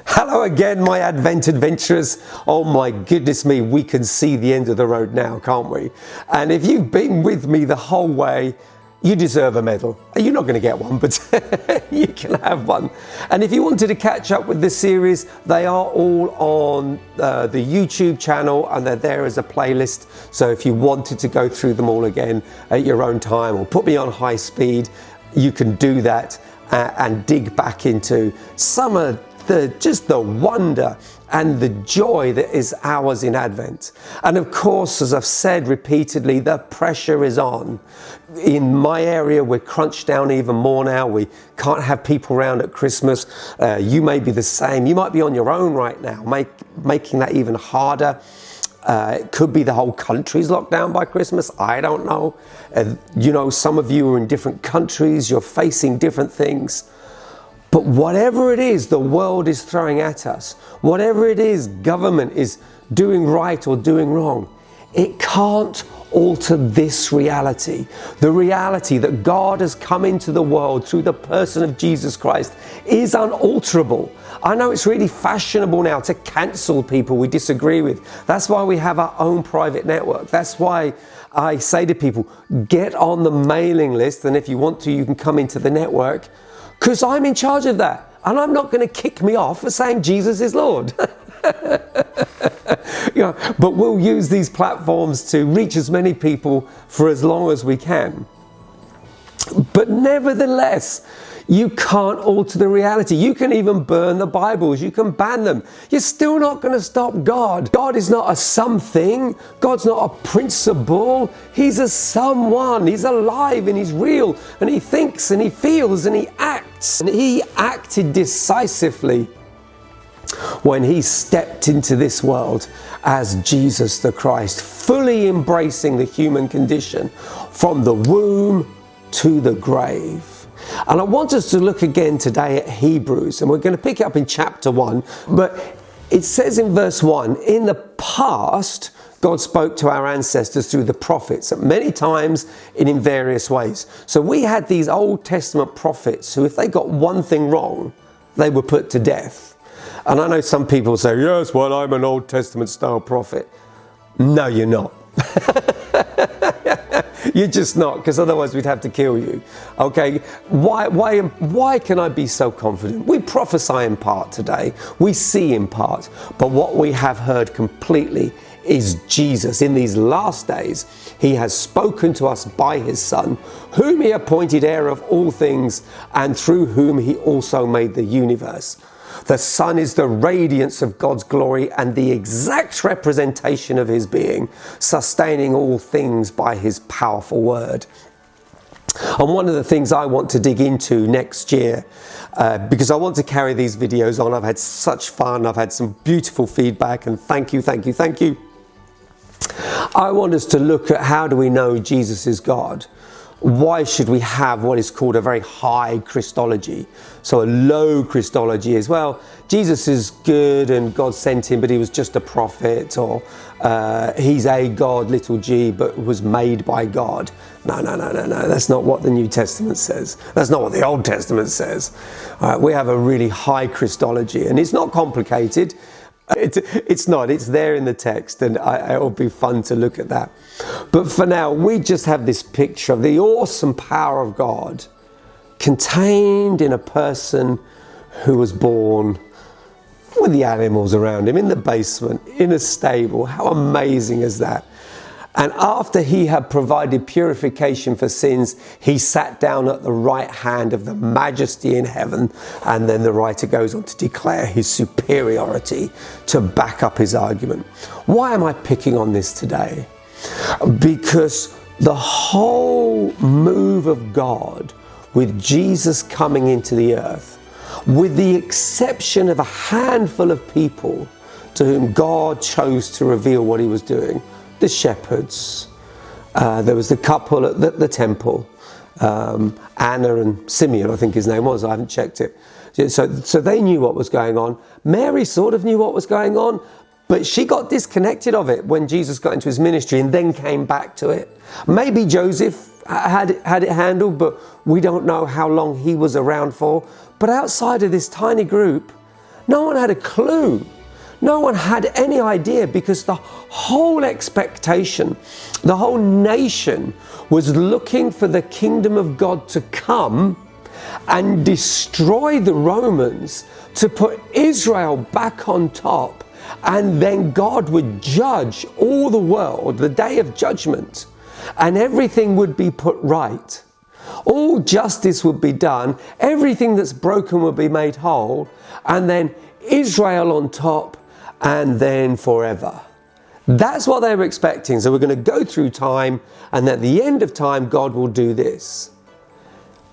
Hello again, my Advent adventurers. Oh my goodness me, we can see the end of the road now, can't we? And if you've been with me the whole way, you deserve a medal. You're not going to get one, but you can have one. And if you wanted to catch up with this series, they are all on the YouTube channel and they're there as a playlist. So if you wanted to go through them all again at your own time or put me on high speed, you can do that and dig back into some of just the wonder and the joy that is ours in Advent. And of course, as I've said repeatedly, the pressure is on. In my area, we're crunched down even more now. We can't have people around at Christmas. You may be the same. You might be on your own right now, making that even harder. It could be the whole country's locked down by Christmas. I don't know. Some of you are in different countries. You're facing different things. But whatever it is the world is throwing at us, whatever it is government is doing right or doing wrong, it can't alter this reality. The reality that God has come into the world through the person of Jesus Christ is unalterable. I know it's really fashionable now to cancel people we disagree with. That's why we have our own private network. That's why I say to people, get on the mailing list, and if you want to, you can come into the network. Because I'm in charge of that, and I'm not going to kick me off for saying Jesus is Lord. But we'll use these platforms to reach as many people for as long as we can. But nevertheless, you can't alter the reality. You can even burn the Bibles. You can ban them. You're still not going to stop God. God is not a something. God's not a principle. He's a someone. He's alive and he's real. And he thinks and he feels and he acts. And he acted decisively when he stepped into this world as Jesus the Christ, fully embracing the human condition from the womb to the grave. And I want us to look again today at Hebrews, and we're going to pick it up in chapter 1. But it says in verse 1, in the past, God spoke to our ancestors through the prophets at many times and in various ways. So we had these Old Testament prophets who, if they got one thing wrong, they were put to death. And I know some people say, yes, well, I'm an Old Testament style prophet. No, you're not. You're just not, because otherwise we'd have to kill you. Okay, why can I be so confident? We prophesy in part today, we see in part, but what we have heard completely is Jesus. In these last days, he has spoken to us by his Son, whom he appointed heir of all things, and through whom he also made the universe. The Son is the radiance of God's glory and the exact representation of his being, sustaining all things by his powerful word. And one of the things I want to dig into next year, because I want to carry these videos on. I've had such fun. I've had some beautiful feedback, and thank you. I want us to look at how do we know Jesus is God? Why should we have what is called a very high Christology? So a low Christology is, well, Jesus is good and God sent him, but he was just a prophet, or he's a God, little g, but was made by God. No. That's not what the New Testament says. That's not what the Old Testament says. We have a really high Christology, and it's not complicated. It's not. It's there in the text, and it'll be fun to look at that. But for now, we just have this picture of the awesome power of God contained in a person who was born with the animals around him, in the basement, in a stable. How amazing is that? And after he had provided purification for sins, he sat down at the right hand of the majesty in heaven. And then the writer goes on to declare his superiority to back up his argument. Why am I picking on this today? Because the whole move of God with Jesus coming into the earth, with the exception of a handful of people to whom God chose to reveal what he was doing, the shepherds, there was the couple at the temple, Anna and Simeon, I think his name was, I haven't checked it. So they knew what was going on. Mary sort of knew what was going on, but she got disconnected of it when Jesus got into his ministry and then came back to it. Maybe Joseph had it handled, but we don't know how long he was around for. But outside of this tiny group, No one had a clue. No one had any idea, because the whole expectation, the whole nation was looking for the kingdom of God to come and destroy the Romans, to put Israel back on top, and then God would judge all the world, the day of judgment, and everything would be put right. All justice would be done, everything that's broken would be made whole, and then Israel on top, and then forever. That's what they were expecting. So we're going to go through time, and at the end of time, God will do this.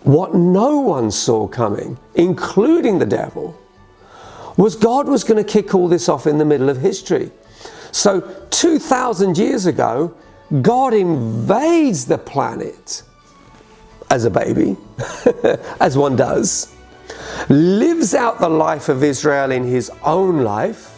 What no one saw coming, including the devil, was God was going to kick all this off in the middle of history. So 2,000 years ago, God invades the planet as a baby, as one does, lives out the life of Israel in his own life,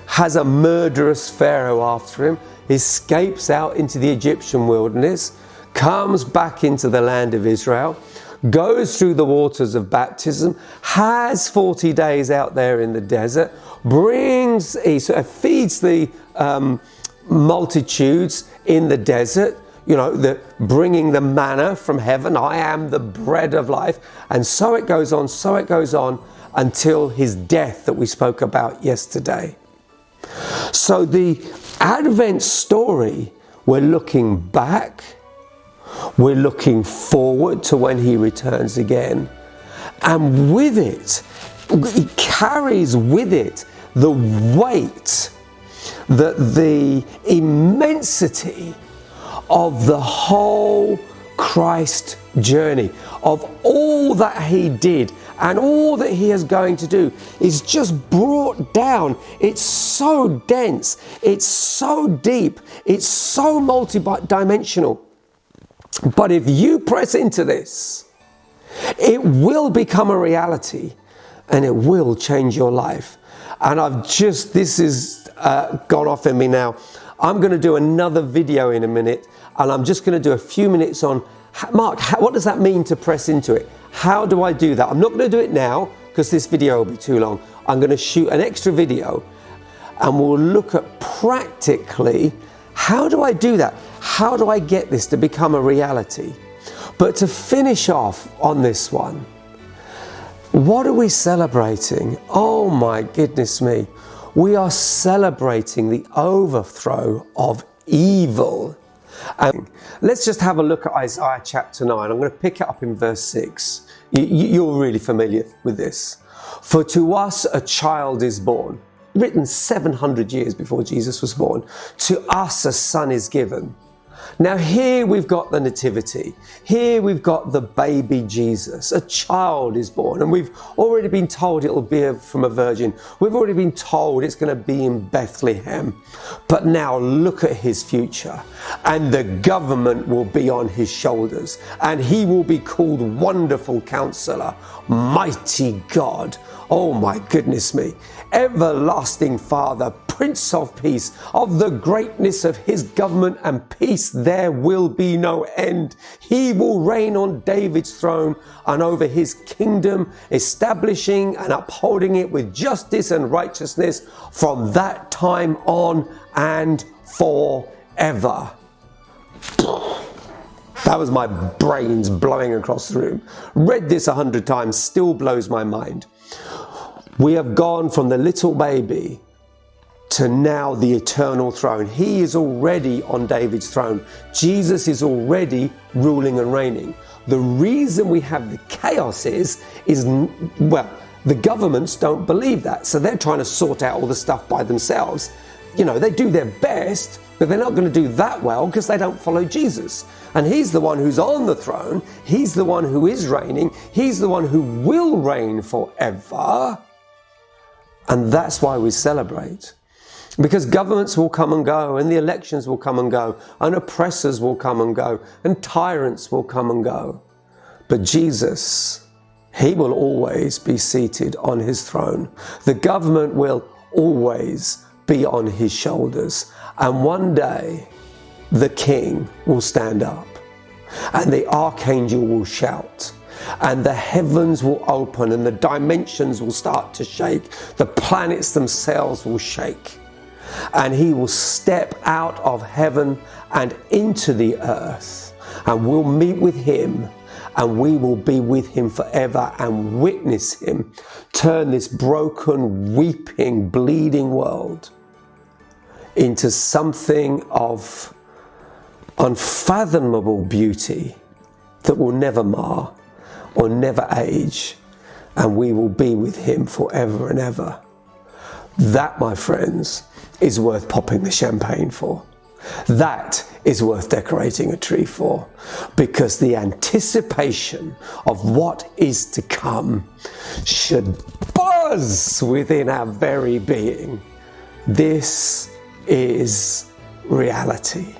has a murderous Pharaoh after him, escapes out into the Egyptian wilderness, comes back into the land of Israel, goes through the waters of baptism, has 40 days out there in the desert, feeds the multitudes in the desert, bringing the manna from heaven. I am the bread of life. And so it goes on until his death that we spoke about yesterday. So the Advent story, we're looking back, we're looking forward to when he returns again. And with it carries with it the weight, the immensity of the whole Christ journey, of all that he did and all that he is going to do, is just brought down. It's so dense, it's so deep, it's so multi-dimensional. But if you press into this, it will become a reality and it will change your life. And this has gone off in me now. I'm going to do another video in a minute, and I'm just going to do a few minutes on, Mark, what does that mean to press into it? How do I do that? I'm not going to do it now because this video will be too long. I'm going to shoot an extra video and we'll look at practically, how do I do that? How do I get this to become a reality? But to finish off on this one, what are we celebrating? Oh my goodness me. We are celebrating the overthrow of evil. Let's just have a look at Isaiah chapter 9. I'm going to pick it up in verse 6. You're really familiar with this. For to us a child is born, written 700 years before Jesus was born. To us a son is given. Now here we've got the nativity. Here we've got the baby Jesus. A child is born, and we've already been told it'll be from a virgin. We've already been told it's going to be in Bethlehem. But now look at his future. And the government will be on his shoulders, and he will be called Wonderful Counselor, Mighty God. Oh my goodness me. Everlasting Father, Prince of Peace. Of the greatness of his government and peace there will be no end. He will reign on David's throne and over his kingdom, establishing and upholding it with justice and righteousness from that time on and forever. That was my brains blowing across the room. Read this 100 times, still blows my mind. We have gone from the little baby to now the eternal throne. He is already on David's throne. Jesus is already ruling and reigning. The reason we have the chaos is the governments don't believe that. So they're trying to sort out all the stuff by themselves. They do their best, but they're not going to do that well because they don't follow Jesus. And he's the one who's on the throne. He's the one who is reigning. He's the one who will reign forever. And that's why we celebrate. Because governments will come and go, and the elections will come and go, and oppressors will come and go, and tyrants will come and go. But Jesus, he will always be seated on his throne. The government will always be on his shoulders. And one day, the King will stand up, and the archangel will shout, and the heavens will open and the dimensions will start to shake. The planets themselves will shake. And he will step out of heaven and into the earth, and we'll meet with him, and we will be with him forever and witness him turn this broken, weeping, bleeding world into something of unfathomable beauty that will never mar or never age, and we will be with him forever and ever. That, my friends, is worth popping the champagne for. That is worth decorating a tree for, because the anticipation of what is to come should buzz within our very being. This is reality.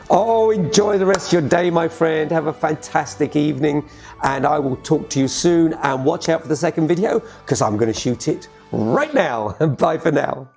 Oh, enjoy the rest of your day, my friend. Have a fantastic evening, and I will talk to you soon. And watch out for the second video, because I'm going to shoot it right now. Bye for now.